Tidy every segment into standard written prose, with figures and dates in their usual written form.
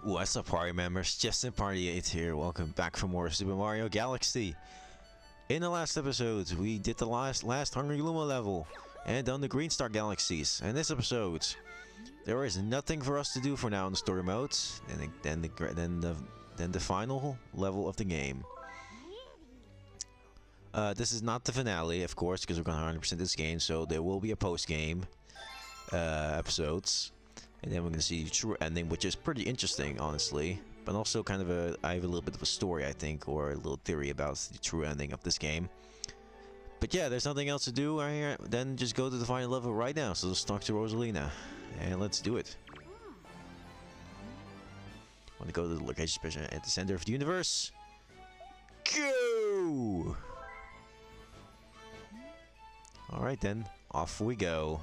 What's up, party members? Justin Party 8 here. Welcome back for more Super Mario Galaxy. In the last episode, we did the last Hungry Luma level and done the Green Star Galaxies. In this episode, there is nothing for us to do for now in the story mode. Then the final level of the game. This is not the finale, of course, because we're going to 100% this game. So there will be a post-game episodes. And then we're going to see the true ending, which is pretty interesting, honestly. But also kind of I have a little bit of a story, I think, or a little theory about the true ending of this game. But yeah, there's nothing else to do right here. Then just go to the final level right now. So let's talk to Rosalina. And let's do it. I want to go to the location special at the center of the universe. Go! Alright then, off we go.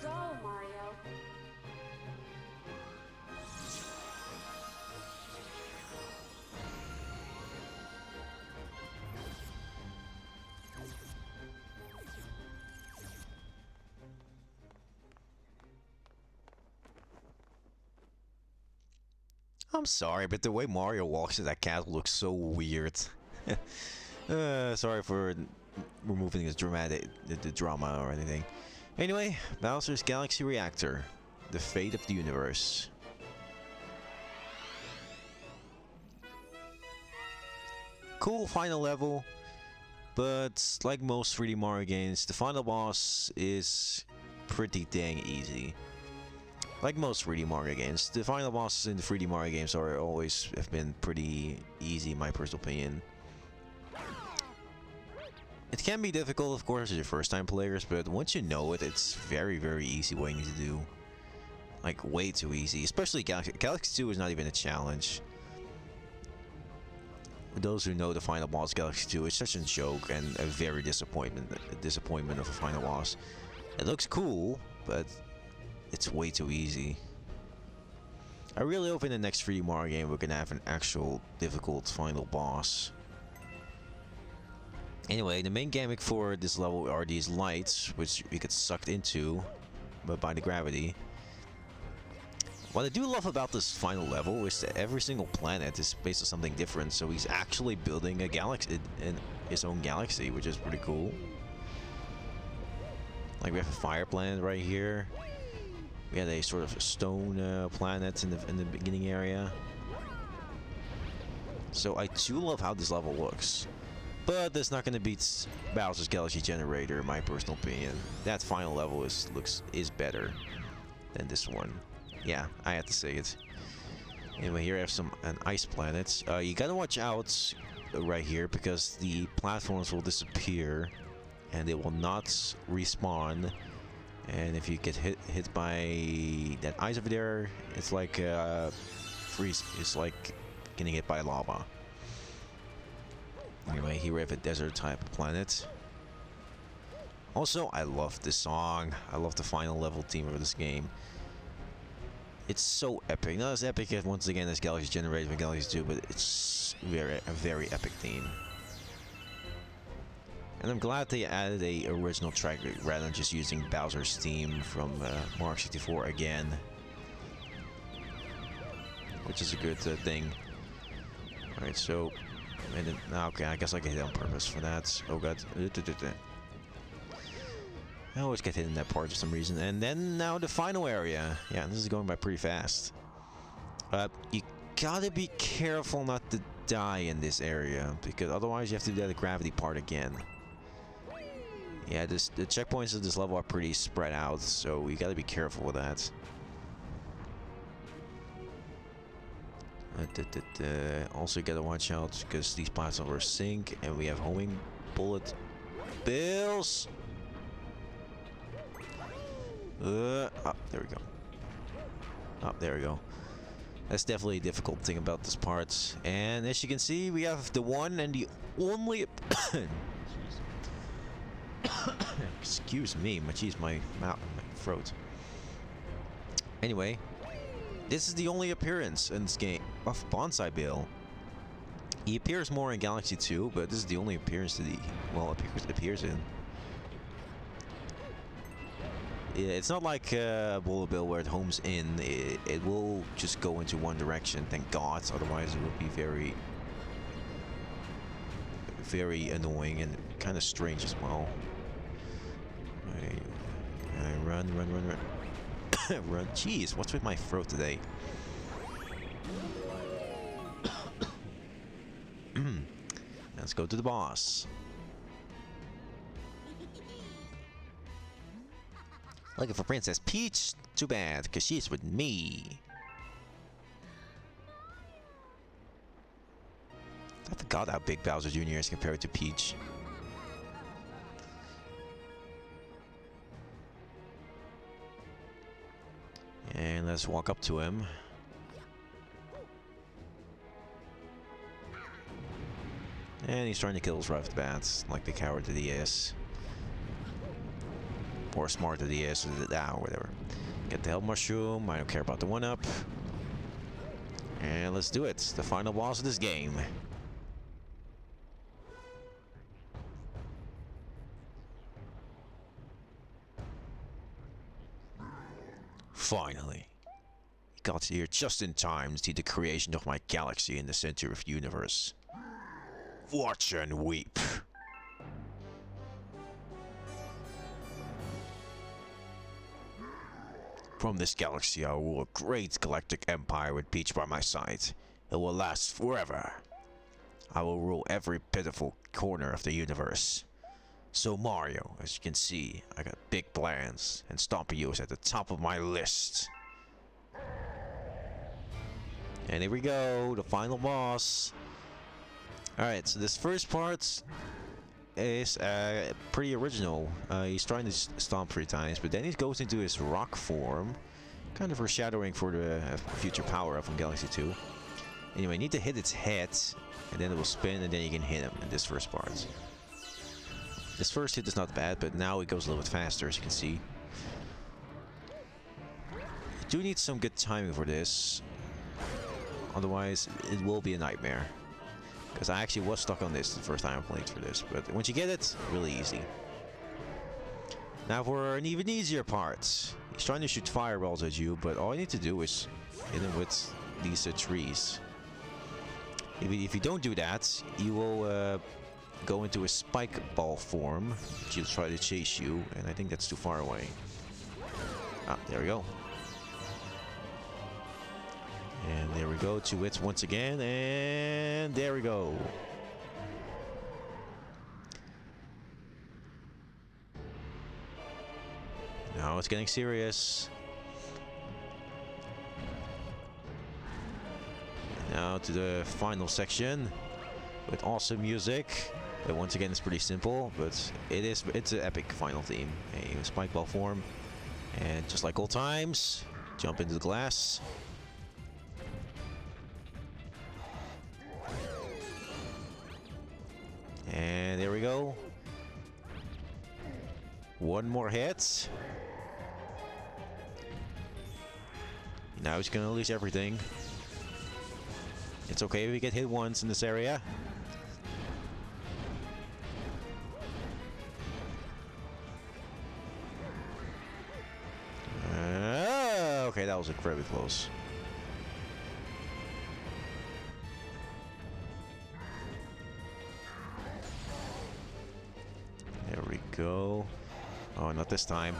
Go, Mario. I'm sorry, but the way Mario walks in that castle looks so weird. Sorry for removing this the drama or anything. Anyway, Bowser's Galaxy Reactor, the fate of the universe. Cool final level, but like most 3D Mario games, the final boss is pretty dang easy. Like most 3D Mario games, the final bosses in the 3D Mario games are always have been pretty easy, in my personal opinion. It can be difficult, of course, as your first time players, but once you know it, it's very, very easy what you need to do. Like, way too easy. Especially Galaxy 2 is not even a challenge. For those who know the final boss Galaxy 2, it's such a joke and a very disappointment of a final boss. It looks cool, but it's way too easy. I really hope in the next 3D Mario game we're gonna have an actual difficult final boss. Anyway, the main gimmick for this level are these lights, which we get sucked into by the gravity. What I do love about this final level is that every single planet is based on something different, so he's actually building a galaxy in his own galaxy, which is pretty cool. Like we have a fire planet right here. We had a sort of stone planet in the beginning area. So I do love how this level looks. But that's not going to beat Bowser's Galaxy Generator, in my personal opinion. That final level is better than this one. Yeah, I have to say it. Anyway, here I have an ice planet. You gotta watch out right here because the platforms will disappear and they will not respawn. And if you get hit by that ice over there, it's like freeze. It's like getting hit by lava. Anyway, here we have a desert type of planet. Also, I love this song. I love the final level theme of this game. It's so epic. Not as epic as, once again, as Galaxy Generator and Galaxy 2, but it's a very epic theme. And I'm glad they added a original track rather than just using Bowser's theme from Mario 64 again. Which is a good thing. Alright, so... And then, okay, I guess I get hit on purpose for that. Oh god. I always get hit in that part for some reason. And then now the final area. Yeah, this is going by pretty fast. You gotta be careful not to die in this area, because otherwise you have to do the gravity part again. Yeah, the checkpoints of this level are pretty spread out, so we gotta be careful with that. Also gotta watch out because these platforms sink, and we have homing bullet bills. There we go. There we go. That's definitely a difficult thing about this part. And as you can see, we have the one and the only. Excuse me, my mouth, my throat. Anyway, this is the only appearance in this game of Bonsai Bill. He appears more in Galaxy 2, but this is the only appearance that he appears in. Yeah, it's not like Bullet Bill where it homes in. It will just go into one direction, thank God. Otherwise, it would be very, very annoying and kind of strange as well. Run. Run. Jeez, what's with my throat today? Let's go to the boss. Looking for Princess Peach? Too bad, because she's with me. I forgot how big Bowser Jr. is compared to Peach. And let's walk up to him. And he's trying to kill us right off the bat, like the coward that he is. Or smart that he is, or whatever. Get the health mushroom, I don't care about the 1-up. And let's do it, the final boss of this game. Finally. He got here just in time to see the creation of my galaxy in the center of the universe. Watch and weep. From this galaxy, I will rule a great galactic empire with Peach by my side. It will last forever. I will rule every pitiful corner of the universe. So Mario, as you can see, I got big plans, and Stompy is at the top of my list. And here we go, the final boss. Alright, so this first part is pretty original. He's trying to stomp 3 times, but then he goes into his rock form, kind of foreshadowing for the future power-up from Galaxy 2. Anyway, you need to hit its head, and then it will spin, and then you can hit him in this first part. This first hit is not bad, but now it goes a little bit faster, as you can see. You do need some good timing for this, otherwise it will be a nightmare. Because I actually was stuck on this the first time I played for this, but once you get it, really easy. Now for an even easier part. He's trying to shoot fireballs at you, but all you need to do is hit him with these trees. If you don't do that, you will go into a spike ball form, which will try to chase you, and I think that's too far away. Ah, there we go. And there we go to it once again, and there we go. Now it's getting serious. Now to the final section with awesome music. But once again, it's pretty simple, but it's an epic final theme. A spike ball form, and just like old times, jump into the glass. And there we go. One more hit. Now he's gonna lose everything. It's okay if we get hit once in this area. Okay, that was incredibly close. There we go. Oh, not this time.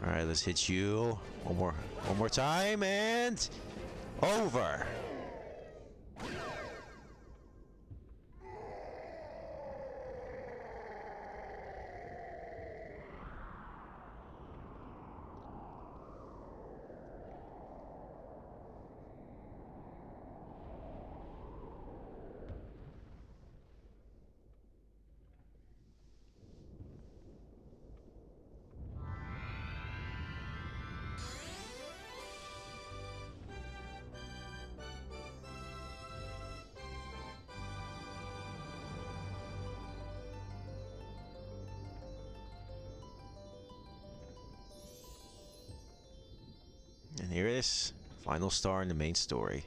All right, let's hit you one more time, and over. And here it is. Final star in the main story.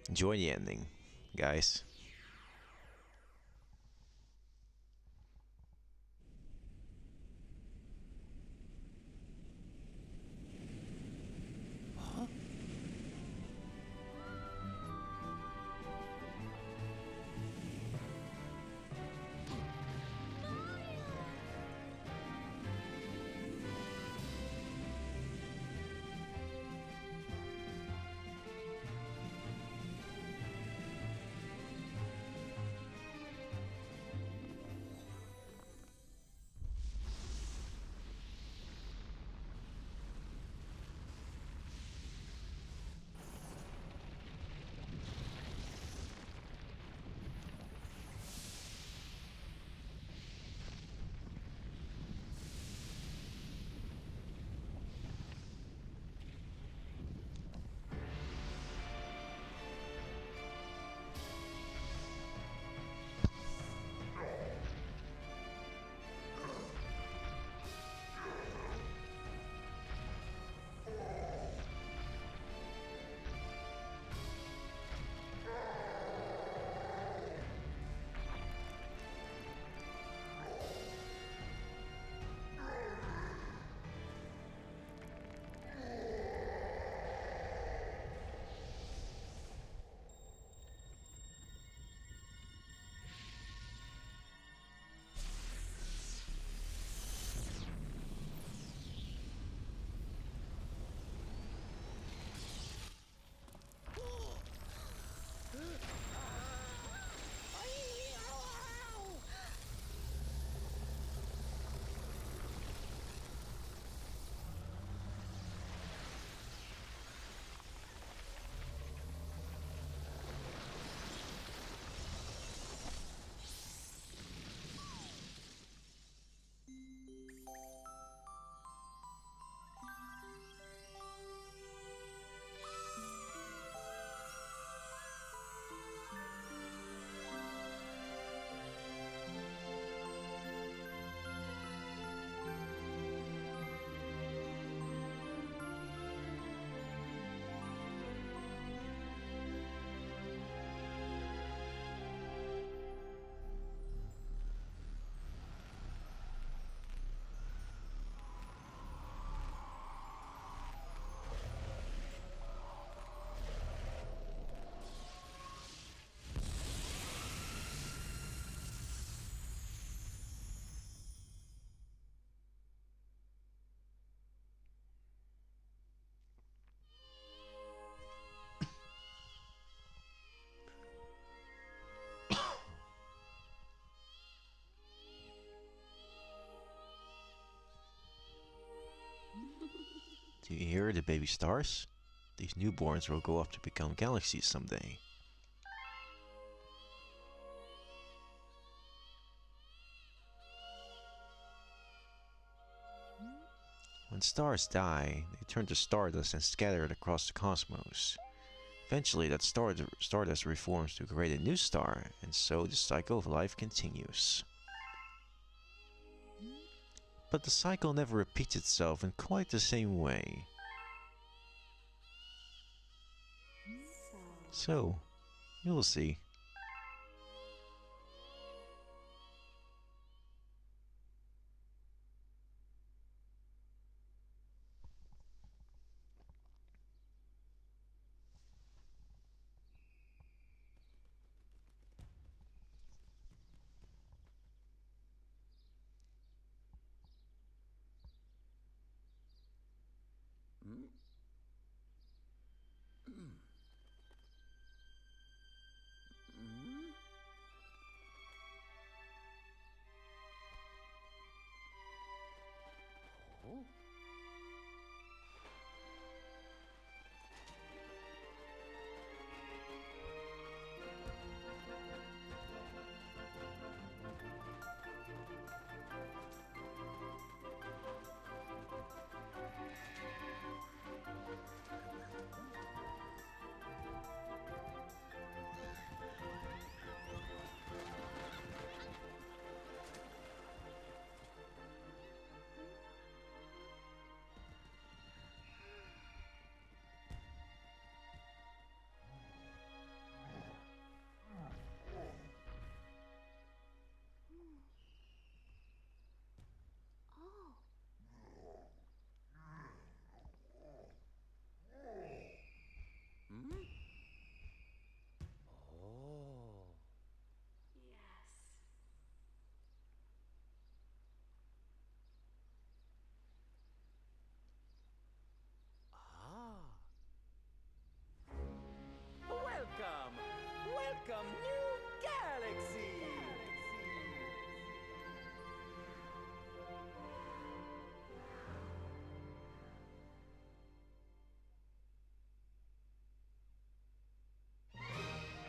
Enjoy the ending, guys. Do you hear the baby stars? These newborns will grow up to become galaxies someday. When stars die, they turn to stardust and scatter it across the cosmos. Eventually, that stardust reforms to create a new star, and so the cycle of life continues. But the cycle never repeats itself in quite the same way. So, you'll see.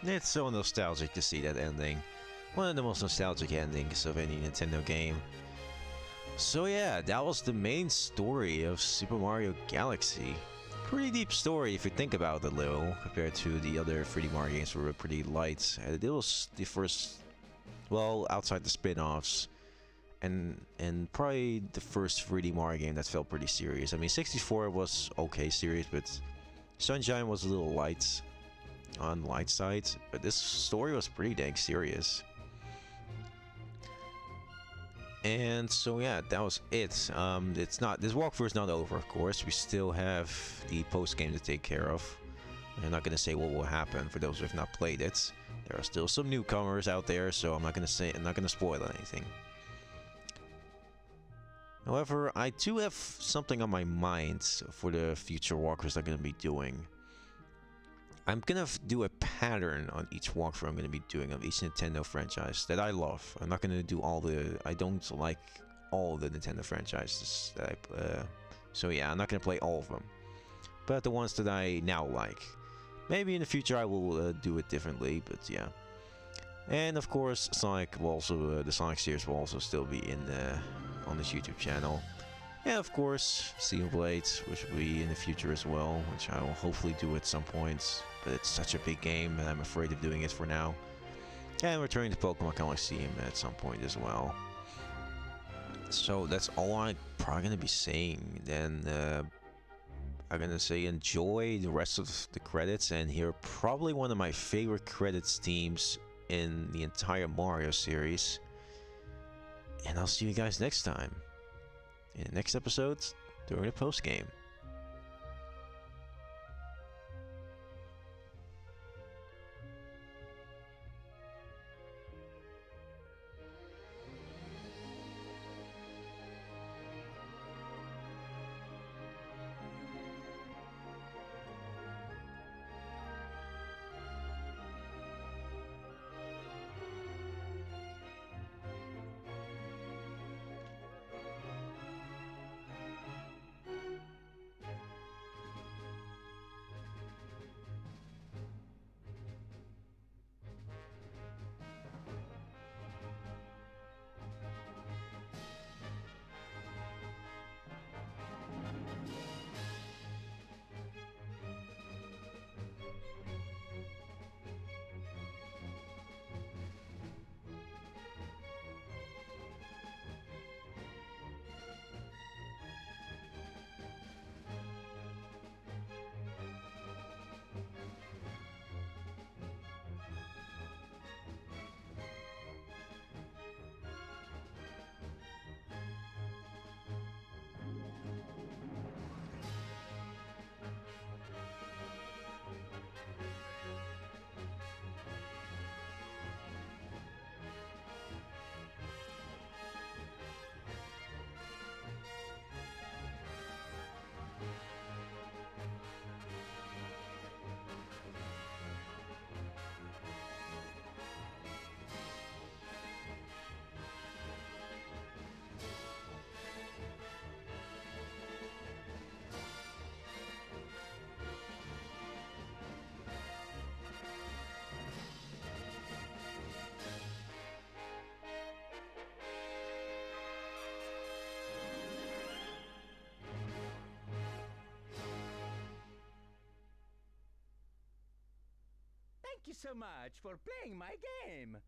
It's so nostalgic to see that ending. One of the most nostalgic endings of any Nintendo game. So yeah, that was the main story of Super Mario Galaxy. Pretty deep story if you think about it a little, compared to the other 3D Mario games were pretty light. And it was the first, well, outside the spin-offs, and probably the first 3D Mario game that felt pretty serious. I mean, 64 was okay serious, but Sunshine was a little light on the light side, but this story was pretty dang serious. And so yeah, that was it. It's not, this walkthrough is not over, of course. We still have the post game to take care of. I'm not gonna say what will happen for those who have not played it. There are still some newcomers out there, so I'm not gonna spoil anything. However, I do have something on my mind for the future walkthroughs I'm gonna be doing. I'm gonna do a pattern on each walkthrough I'm gonna be doing of each Nintendo franchise that I love. I'm not gonna do all the. I don't like all the Nintendo franchises that so yeah, I'm not gonna play all of them, but the ones that I now like. Maybe in the future I will do it differently, but yeah. And of course, Sonic will also the Sonic series will also still be in on this YouTube channel. And of course, Xenoblade, which will be in the future as well, which I will hopefully do at some point. But it's such a big game, and I'm afraid of doing it for now. And returning to Pokemon Colosseum at some point as well. So that's all I'm probably gonna be saying. Then I'm gonna say enjoy the rest of the credits and hear probably one of my favorite credits themes in the entire Mario series. And I'll see you guys next time. In the next episodes during the post game. Thank you so much for playing my game.